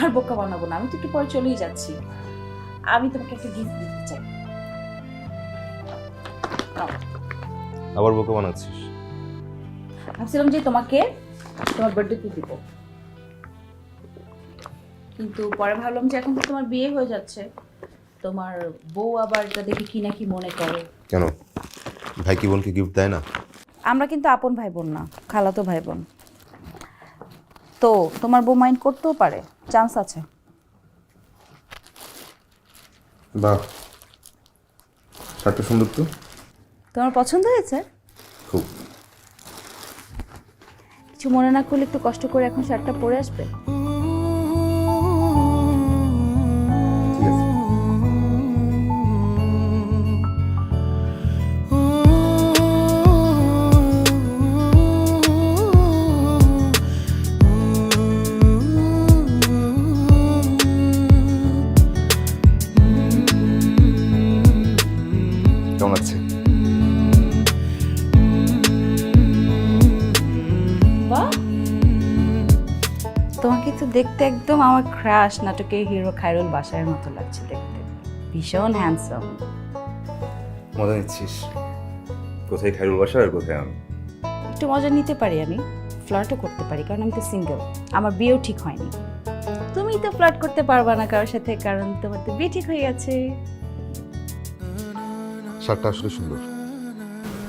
আর বোকা বানাবো না, আমি তো একটু পরে চলেই যাচ্ছি। আমি তোমাকে একটা গিফট দিতে চাই। নাও। আবার বোকা বানাচ্ছিস? ভাবছিলাম যে তোমাকে তোমার বার্থডেতে দিব, কিন্তু পরে ভাবলাম যে এখন তো তোমার বিয়ে হয়ে যাচ্ছে, তোমার বউ আবার এটা দেখে কি না কি মনে করে। কেন, ভাই কি বোনকে গিফট দেয় না? আমরা কিন্তু আপন ভাই বোন না, খালাতো ভাই বোন। তো তোমার বউ মাইন্ড করতেও পারে, চান্স আছে। বাহ, শার্টটা সুন্দর তো। তোমার পছন্দ হয়েছে? খুব। কিছু মনে না করলে একটু কষ্ট করে এখন শার্টটা পরে আসবে। ঠিক আছে। কেমন লাগছে? বাহ, তোমাকে তো দেখতে একদম আমার ক্রাশ নাটকের হিরো খায়রুল বাসারের মতো লাগছে দেখতে, ভীষণ হ্যান্ডসাম। মজা নিচ্ছিস? কোথায় খাইরুল বাসা আর কোথায় আমি? একটু মজা নিতে পারি, আমি ফ্লার্টও করতে পারি, কারণ আমি তো সিঙ্গেল, আমার বিয়েও ঠিক হয়নি। তুমি তো ফ্লার্ট করতে পারবা না কারোর সাথে, কারণ তোমার তো বিয়ে ঠিক হয়ে গেছে। শার্টটা আসলে সুন্দর।